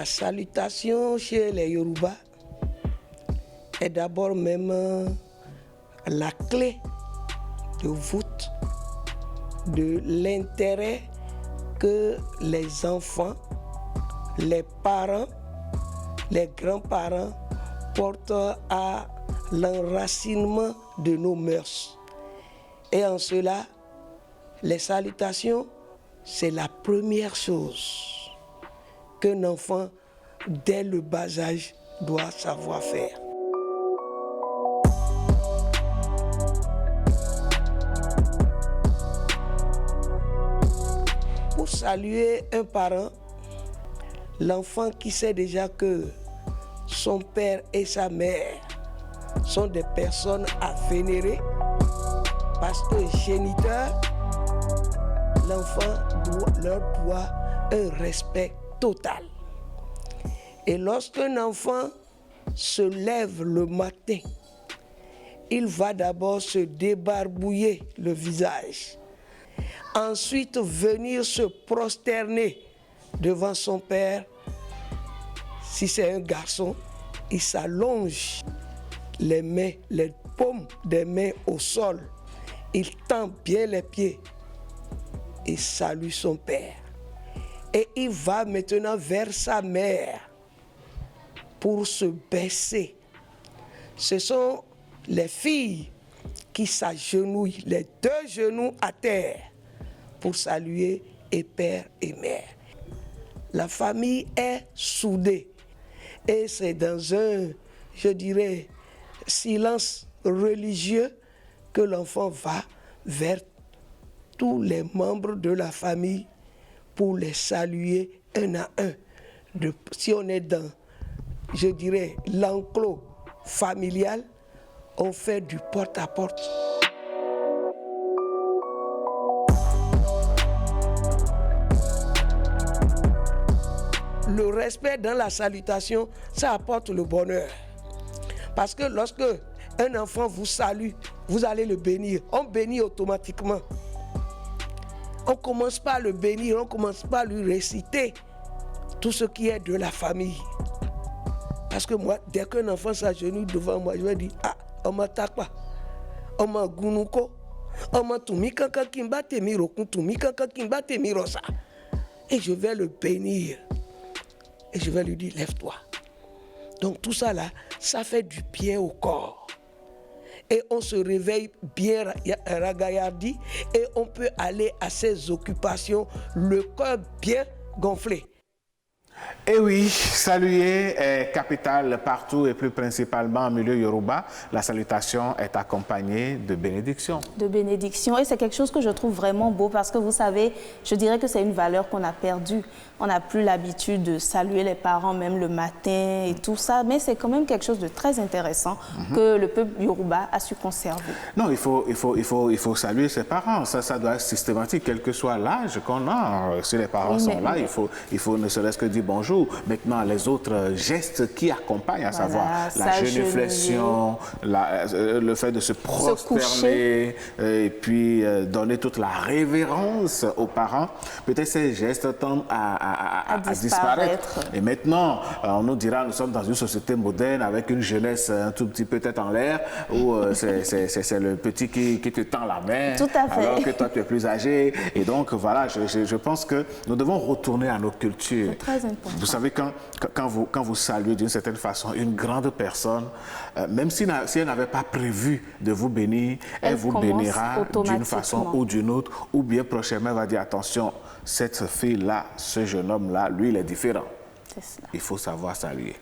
La salutation chez les Yoruba est d'abord même la clé de voûte de l'intérêt que les enfants, les parents, les grands-parents portent à l'enracinement de nos mœurs. Et en cela, les salutations, c'est la première chose qu'un enfant, dès le bas âge, doit savoir faire. Pour saluer un parent, l'enfant qui sait déjà que son père et sa mère sont des personnes à vénérer, parce que géniteur, l'enfant leur doit un respect total. Et lorsqu'un enfant se lève le matin, il va d'abord se débarbouiller le visage. Ensuite, venir se prosterner devant son père. Si c'est un garçon, il s'allonge les mains, les paumes des mains au sol. Il tend bien les pieds et salue son père. Et il va maintenant vers sa mère pour se baisser. Ce sont les filles qui s'agenouillent, les deux genoux à terre, pour saluer et père et mère. La famille est soudée et c'est dans un, je dirais, silence religieux que l'enfant va vers tous les membres de la famille pour les saluer un à un. Si on est dans, je dirais, l'enclos familial, on fait du porte-à-porte. Le respect dans la salutation, ça apporte le bonheur. Parce que lorsque un enfant vous salue, vous allez le bénir. On bénit automatiquement. On ne commence pas à le bénir, on ne commence pas à lui réciter tout ce qui est de la famille. Parce que moi, dès qu'un enfant s'agenouille devant moi, je vais dire, ah, on m'attaque pas. On m'a gounuko. On m'a tout mis kanka kimba te miro, tout mis kanka kimba te miro ça. Et je vais le bénir. Et je vais lui dire, lève-toi. Donc tout ça là, ça fait du bien au corps. Et on se réveille bien ragaillardi et on peut aller à ses occupations, le cœur bien gonflé. Et oui, saluer est capital partout et plus principalement en milieu Yoruba. La salutation est accompagnée de bénédiction. De bénédiction, et c'est quelque chose que je trouve vraiment beau parce que vous savez, je dirais que c'est une valeur qu'on a perdue. On n'a plus l'habitude de saluer les parents même le matin et tout ça, mais c'est quand même quelque chose de très intéressant que le peuple Yoruba a su conserver. Non, il faut saluer ses parents, ça doit être systématique, quel que soit l'âge qu'on a. Si les parents sont là, il faut ne serait-ce que dire bonjour. Maintenant, les autres gestes qui accompagnent, à savoir la genuflexion, le fait de se prosterner et puis donner toute la révérence aux parents, peut-être ces gestes tendent à disparaître. Et maintenant, on nous dira, nous sommes dans une société moderne avec une jeunesse un tout petit peu tête en l'air, où c'est le petit qui te tend la main, alors que toi tu es plus âgé. Et donc voilà, je pense que nous devons retourner à nos cultures. C'est très important. Vous savez, quand vous saluez d'une certaine façon une grande personne, même si elle n'avait pas prévu de vous bénir, elle vous bénira d'une façon ou d'une autre, ou bien prochainement elle va dire attention, cette fille-là, ce jeune homme-là, lui, il est différent. Il faut savoir saluer.